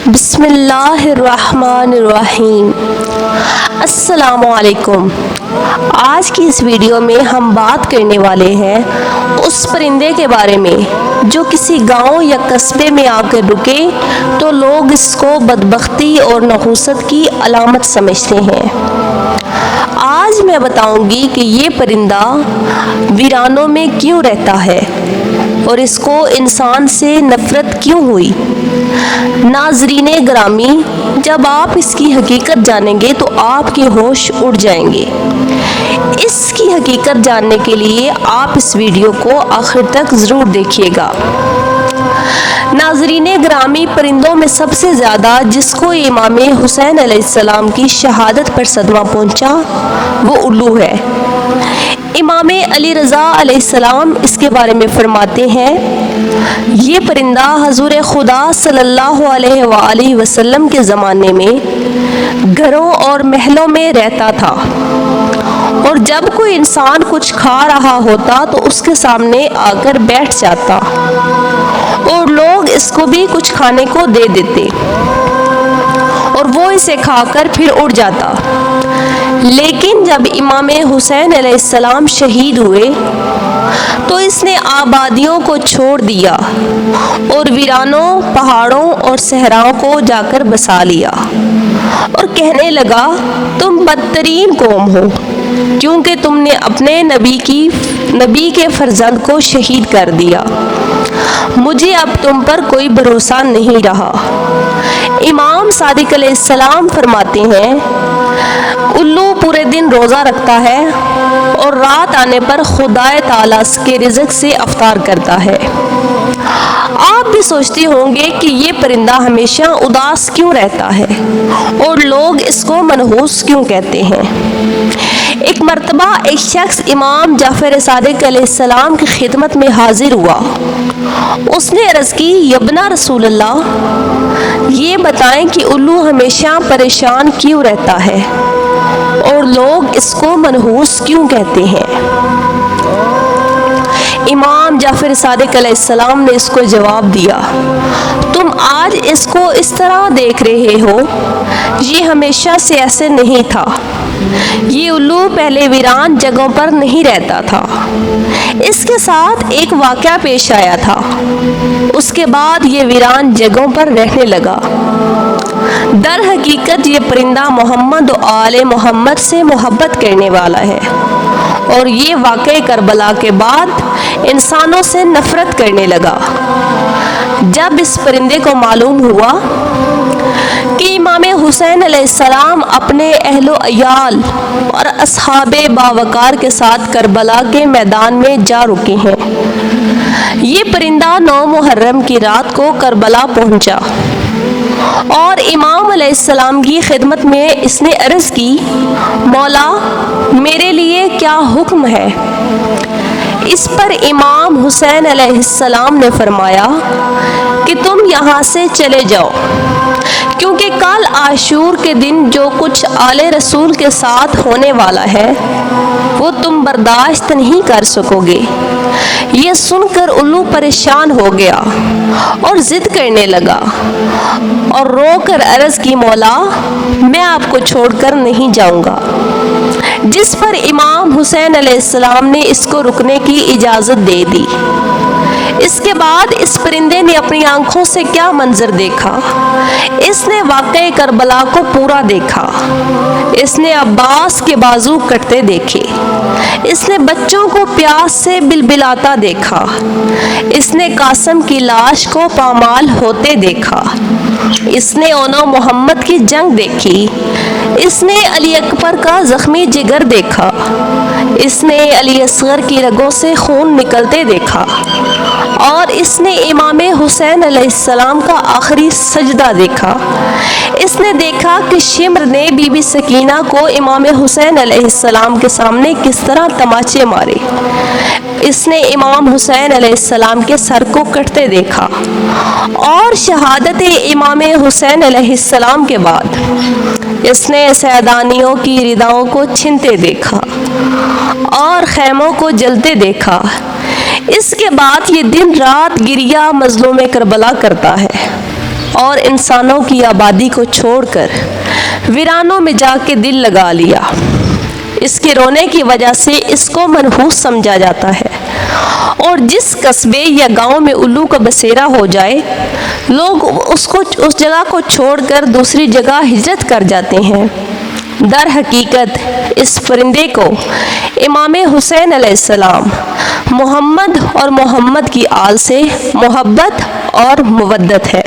بسم اللہ الرحمن الرحیم۔ السلام علیکم۔ آج کی اس ویڈیو میں ہم بات کرنے والے ہیں اس پرندے کے بارے میں جو کسی گاؤں یا قصبے میں آ کر رکے تو لوگ اس کو بدبختی اور نحوست کی علامت سمجھتے ہیں۔ آج میں بتاؤں گی کہ یہ پرندہ ویرانوں میں کیوں رہتا ہے اور اس کو انسان سے نفرت کیوں ہوئی۔ ناظرین گرامی، جب آپ اس کی حقیقت جانیں گے تو آپ کے ہوش اڑ جائیں گے۔ اس کی حقیقت جاننے کے لیے آپ اس ویڈیو کو آخر تک ضرور دیکھیے گا۔ ناظرین گرامی، پرندوں میں سب سے زیادہ جس کو امام حسین علیہ السلام کی شہادت پر صدمہ پہنچا وہ الو ہے۔ امام علی رضا علیہ السلام اس کے بارے میں فرماتے ہیں، یہ پرندہ حضور خدا صلی اللہ علیہ وآلہ وسلم کے زمانے میں گھروں اور محلوں میں رہتا تھا، اور جب کوئی انسان کچھ کھا رہا ہوتا تو اس کے سامنے آ کر بیٹھ جاتا اور لوگ اس کو بھی کچھ کھانے کو دے دیتے اور وہ اسے کھا کر پھر اڑ جاتا۔ لیکن جب امام حسین علیہ السلام شہید ہوئے تو اس نے آبادیوں کو چھوڑ دیا اور ویرانوں، پہاڑوں اور صحراؤں کو جا کر بسا لیا اور کہنے لگا، تم بدترین قوم ہو کیونکہ تم نے اپنے نبی کے فرزند کو شہید کر دیا۔ مجھے اب تم پر کوئی بھروسہ نہیں رہا۔ امام صادق علیہ السلام فرماتے ہیں، الو پورے دن روزہ رکھتا ہے اور رات آنے پر خدا تعالیٰ کے رزق سے افطار کرتا ہے۔ آپ بھی سوچتے ہوں گے کہ یہ پرندہ ہمیشہ اداس کیوں رہتا ہے اور لوگ اس کو منحوس کیوں کہتے ہیں۔ ایک مرتبہ ایک شخص امام جعفر صادق علیہ السلام کی خدمت میں حاضر ہوا۔ اس نے عرض کی، یبنا رسول اللہ، یہ بتائیں کہ الو ہمیشہ پریشان کیوں رہتا ہے اور لوگ اس کو منحوس کیوں کہتے ہیں۔ امام جعفر صادق علیہ السلام نے اس کو جواب دیا، تم آج اس کو اس طرح دیکھ رہے ہو، یہ ہمیشہ سے ایسے نہیں تھا۔ یہ الو پہلے ویران جگہوں پر نہیں رہتا تھا، اس کے ساتھ ایک واقعہ پیش آیا تھا، اس کے بعد یہ ویران جگہوں پر رہنے لگا۔ در حقیقت یہ پرندہ محمد و آل محمد سے محبت کرنے والا ہے، اور یہ واقعہ کربلا کے بعد انسانوں سے نفرت کرنے لگا۔ جب اس پرندے کو معلوم ہوا کہ امام حسین علیہ السلام اپنے اہل و عیال اور اصحاب باوقار کے ساتھ کربلا کے میدان میں جا رکے ہیں، یہ پرندہ 9 محرم کی رات کو کربلا پہنچا اور امام علیہ السلام کی خدمت میں اس نے عرض کی، مولا میرے لیے کیا حکم ہے؟ اس پر امام حسین علیہ السلام نے فرمایا کہ تم یہاں سے چلے جاؤ، کیونکہ کل عاشور کے دن جو کچھ آل رسول کے ساتھ ہونے والا ہے وہ تم برداشت نہیں کر سکو گے۔ یہ سن کر الو پریشان ہو گیا اور ضد کرنے لگا اور رو کر عرض کی، مولا میں آپ کو چھوڑ کر نہیں جاؤں گا۔ جس پر امام حسین علیہ السلام نے اس کو رکنے کی اجازت دے دی۔ اس کے بعد اس پرندے نے اپنی آنکھوں سے کیا منظر دیکھا، اس نے واقعہ کربلا کو پورا دیکھا۔ اس نے عباس کے بازو کٹتے دیکھے، اس نے بچوں کو پیاس سے بلبلاتا دیکھا، اس نے قاسم کی لاش کو پامال ہوتے دیکھا، اس نے اونو محمد کی جنگ دیکھی، اس نے علی اکبر کا زخمی جگر دیکھا، اس نے علی اصغر کی رگوں سے خون نکلتے دیکھا، اور اس نے امام حسین علیہ السلام کا آخری سجدہ دیکھا۔ اس نے دیکھا کہ شمر نے بی بی سکینہ کو امام حسین علیہ السلام کے سامنے کس طرح تماچے مارے۔ اس نے امام حسین علیہ السلام کے سر کو کٹتے دیکھا، اور شہادت امام حسین علیہ السلام کے بعد اس نے سیدانیوں کی رداؤں کو چھنتے دیکھا اور خیموں کو جلتے دیکھا۔ اس کے بعد یہ دن رات گریہ مظلوم کربلا کرتا ہے اور انسانوں کی آبادی کو چھوڑ کر ویرانوں میں جا کے دل لگا لیا۔ اس کے رونے کی وجہ سے اس کو منحوس سمجھا جاتا ہے، اور جس قصبے یا گاؤں میں الو کا بسیرا ہو جائے لوگ اس جگہ کو چھوڑ کر دوسری جگہ ہجرت کر جاتے ہیں۔ در حقیقت اس پرندے کو امام حسین علیہ السلام محمد اور محمد کی آل سے محبت اور مودت ہے۔